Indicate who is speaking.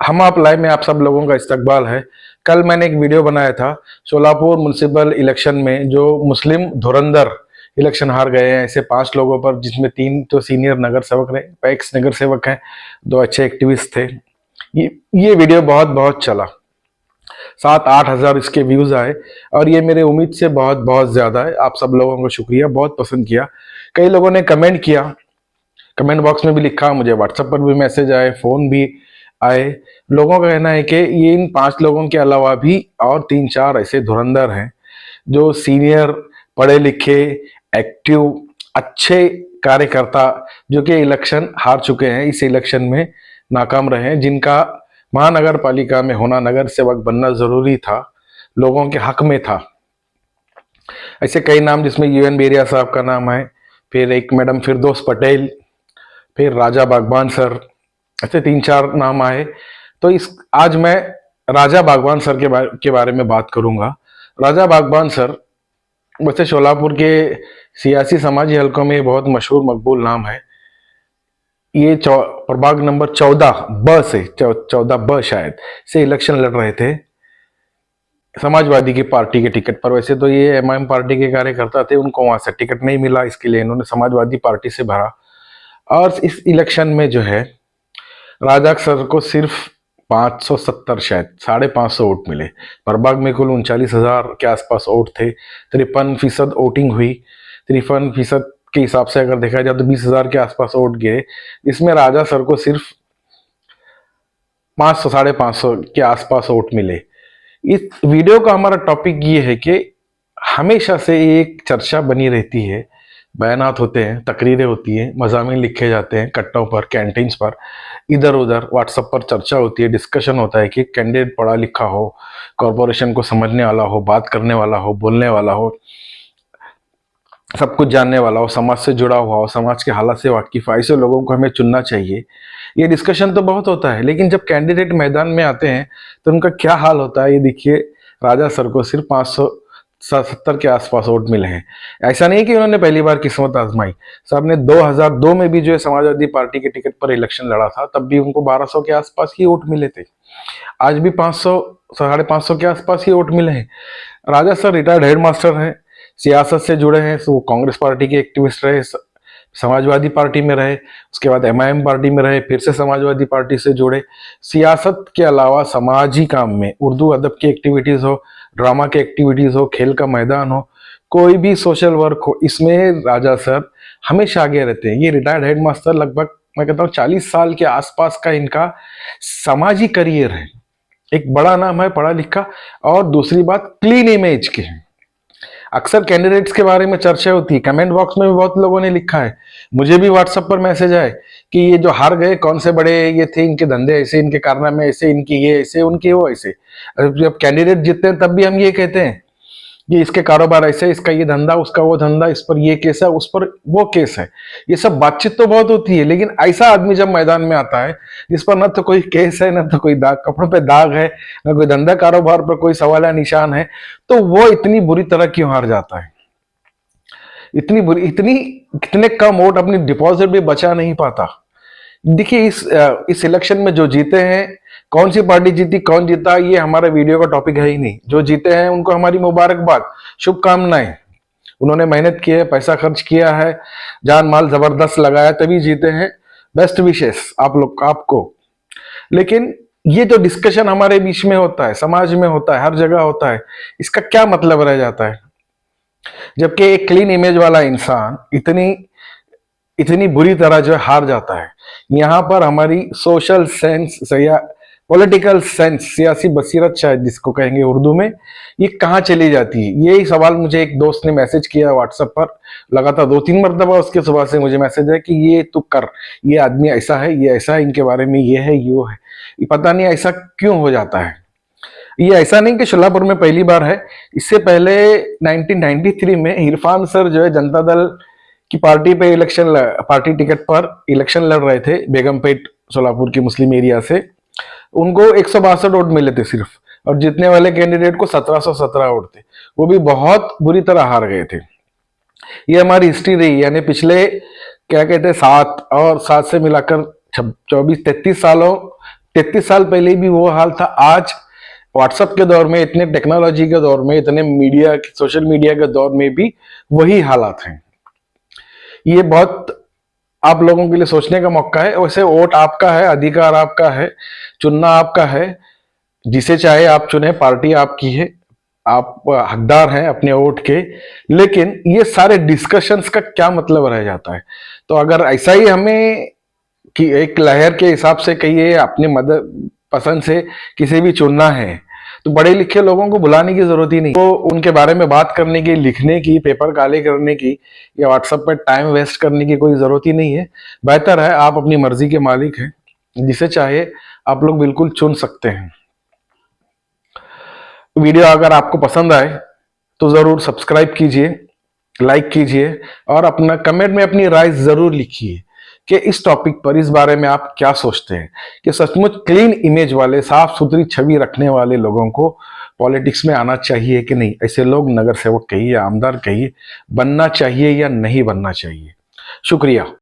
Speaker 1: हम आप लाइव में आप सब लोगों का इस्तकबाल है। कल मैंने एक वीडियो बनाया था सोलापुर म्युनिसिपल इलेक्शन में जो मुस्लिम धुरंधर इलेक्शन हार गए हैं ऐसे 5 लोगों पर, जिसमें 3 तो सीनियर नगर सेवक रहे, एक्स नगर सेवक हैं, 2 अच्छे एक्टिविस्ट थे। ये वीडियो बहुत बहुत चला, 7-8 हज़ार इसके व्यूज आए और ये मेरे उम्मीद से बहुत बहुत ज्यादा है। आप सब लोगों को शुक्रिया, बहुत पसंद किया। कई लोगों ने कमेंट किया, कमेंट बॉक्स में भी लिखा, मुझे व्हाट्सएप पर भी मैसेज आए, फोन भी आए। लोगों का कहना है कि ये इन 5 लोगों के अलावा भी और 3-4 ऐसे धुरंधर हैं जो सीनियर, पढ़े लिखे, एक्टिव, अच्छे कार्यकर्ता जो कि इलेक्शन हार चुके हैं, इस इलेक्शन में नाकाम रहे हैं, जिनका महानगर पालिका में होना, नगर सेवक बनना जरूरी था, लोगों के हक में था। ऐसे कई नाम, जिसमें यूएन बेरिया साहब का नाम है, फिर एक मैडम फिरदौस पटेल, फिर राजा बागवान सर, ऐसे 3-4 नाम आए। तो इस आज मैं राजा बागवान सर के बारे में बात करूंगा। राजा बागवान सर वैसे शोलापुर के सियासी समाजी हलकों में बहुत मशहूर मकबूल नाम है। ये प्रभाग नंबर 14 ब से 14 ब शायद से इलेक्शन लड़ रहे थे समाजवादी की पार्टी के टिकट पर। वैसे तो ये एमआईएम पार्टी के कार्यकर्ता थे, उनको वहां से टिकट नहीं मिला, इसके लिए इन्होंने समाजवादी पार्टी से भरा। और इस इलेक्शन में जो है राजा सर को सिर्फ 570, शायद 550 वोट मिले। प्रभाग में कुल 39,000 के आसपास वोट थे, 53% वोटिंग हुई। 53% के हिसाब से अगर देखा जाए तो 20,000 के आसपास वोट गिरे, इसमें राजा सर को सिर्फ 500 550 के आसपास वोट मिले। इस वीडियो का हमारा टॉपिक ये है कि हमेशा से एक चर्चा बनी रहती है, बयानात होते हैं, तकरीरें होती हैं, मज़ामीन लिखे जाते हैं कट्टों पर, कैंटीन्स पर, इधर उधर व्हाट्सएप पर चर्चा होती है, डिस्कशन होता है कि कैंडिडेट पढ़ा लिखा हो, कॉरपोरेशन को समझने वाला हो, बात करने वाला हो, बोलने वाला हो, सब कुछ जानने वाला हो, समाज से जुड़ा हुआ हो, समाज के हालात से वाकिफ हो, ऐसे लोगों को हमें चुनना चाहिए। ये डिस्कशन तो बहुत होता है, लेकिन जब कैंडिडेट मैदान में आते हैं तो उनका क्या हाल होता है, ये देखिए। राजा सर को सिर्फ 570 के आसपास वोट मिले हैं। ऐसा नहीं कि उन्होंने पहली बार किस्मत आजमाई, साहब ने 2002 में भी जो है समाजवादी पार्टी के टिकट पर इलेक्शन लड़ा था, तब भी उनको 1200 के आसपास ही वोट मिले थे। आज भी 500 550 के आसपास ही वोट मिले हैं। राजा सर रिटायर्ड हेड मास्टर हैं, सियासत से जुड़े हैं, वो कांग्रेस पार्टी के एक्टिविस्ट रहे, समाजवादी पार्टी में रहे, उसके बाद एमआईएम पार्टी में रहे, फिर से समाजवादी पार्टी से जुड़े। सियासत के अलावा समाजी काम में, उर्दू अदब की एक्टिविटीज हो, ड्रामा की एक्टिविटीज हो, खेल का मैदान हो, कोई भी सोशल वर्क हो, इसमें राजा सर हमेशा आगे रहते हैं। ये रिटायर्ड हेड मास्टर, लगभग मैं कहता हूँ 40 साल के आसपास का इनका समाजी करियर है। एक बड़ा नाम है, पढ़ा लिखा, और दूसरी बात क्लीन इमेज के हैं। अक्सर कैंडिडेट्स के बारे में चर्चा होती है, कमेंट बॉक्स में भी बहुत लोगों ने लिखा है, मुझे भी व्हाट्सएप पर मैसेज आए कि ये जो हार गए कौन से बड़े ये थे, इनके धंधे ऐसे, इनके कारनामे ऐसे, इनकी ये ऐसे, उनके वो ऐसे। जब कैंडिडेट जीतते हैं तब भी हम ये कहते हैं कि इसके कारोबार ऐसे, इसका ये धंधा, उसका वो धंधा, इस पर ये केस है, उस पर वो केस है। ये सब बातचीत तो बहुत होती है, लेकिन ऐसा आदमी जब मैदान में आता है जिस पर न तो कोई केस है, न तो कोई दाग, कपड़ों पे दाग है, न कोई धंधा कारोबार पर कोई सवाल या निशान है, तो वो इतनी बुरी तरह क्यों हार जाता है? इतनी बुरी, कितने कम वोट, अपनी डिपॉजिट भी बचा नहीं पाता। देखिए, इस इलेक्शन में जो जीते हैं, कौन सी पार्टी जीती, कौन जीता, ये हमारे वीडियो का टॉपिक है ही नहीं। जो जीते हैं उनको हमारी मुबारकबाद, शुभकामनाएं। उन्होंने मेहनत की है, पैसा खर्च किया है, जान माल जबरदस्त लगाया, तभी जीते हैं। बेस्ट विशेष आप लोग, आपको। लेकिन ये जो डिस्कशन हमारे बीच में होता है, समाज में होता है, हर जगह होता है, इसका क्या मतलब रह जाता है? जबकि एक क्लीन इमेज वाला इंसान इतनी बुरी तरह जो हार जाता है। यहाँ पर हमारी सोशल सेंस या पॉलिटिकल सेंस, सियासी बसीरत शायद जिसको कहेंगे उर्दू में, ये कहाँ चली जाती है? यही सवाल मुझे एक दोस्त ने मैसेज किया व्हाट्सएप पर, लगातार 2-3 मरतबा उसके सुबह से मुझे मैसेज है कि ये तू कर, ये आदमी ऐसा है, ये ऐसा है, इनके बारे में ये है, ये वो है। ये पता नहीं ऐसा क्यों हो जाता है। ये ऐसा नहीं कि शोलापुर में पहली बार है, इससे पहले 1993 में इरफान सर जो है जनता दल की पार्टी पे पार्टी टिकट पर इलेक्शन लड़ रहे थे, बेगमपेट सोलापुर की मुस्लिम एरिया से। उनको 162 वोट मिले थे सिर्फ, और जीतने वाले कैंडिडेट को 1717 वोट थे। वो भी बहुत बुरी तरह हार गए थे। ये हमारी हिस्ट्री रही, यानी पिछले क्या कहते हैं 7 और 7 से मिलाकर 24-33 सालों 33 साल पहले भी वो हाल था। आज व्हाट्सएप के दौर में, इतने टेक्नोलॉजी के दौर में, इतने मीडिया, सोशल मीडिया के दौर में भी वही हालात हैं। ये बहुत आप लोगों के लिए सोचने का मौका है। वैसे वोट आपका है, अधिकार आपका है, चुनना आपका है, जिसे चाहे आप चुने, पार्टी आपकी है, आप हकदार हैं अपने वोट के। लेकिन ये सारे डिस्कशंस का क्या मतलब रह जाता है? तो अगर ऐसा ही हमें कि एक लहर के हिसाब से कहिए, अपने मदद पसंद से किसी भी चुनना है, तो पढ़े लिखे लोगों को बुलाने की जरूरत ही नहीं, तो उनके बारे में बात करने की, लिखने की, पेपर काले करने की या व्हाट्सएप पर टाइम वेस्ट करने की कोई जरूरत ही नहीं है। बेहतर है, आप अपनी मर्जी के मालिक हैं, जिसे चाहे आप लोग बिल्कुल चुन सकते हैं। वीडियो अगर आपको पसंद आए तो जरूर सब्सक्राइब कीजिए, लाइक कीजिए और अपना कमेंट में अपनी राय जरूर लिखिए कि इस टॉपिक पर, इस बारे में आप क्या सोचते हैं कि सचमुच क्लीन इमेज वाले, साफ सुथरी छवि रखने वाले लोगों को पॉलिटिक्स में आना चाहिए कि नहीं? ऐसे लोग नगर सेवक कहिए, आमदार कहिए, बनना चाहिए या नहीं बनना चाहिए? शुक्रिया।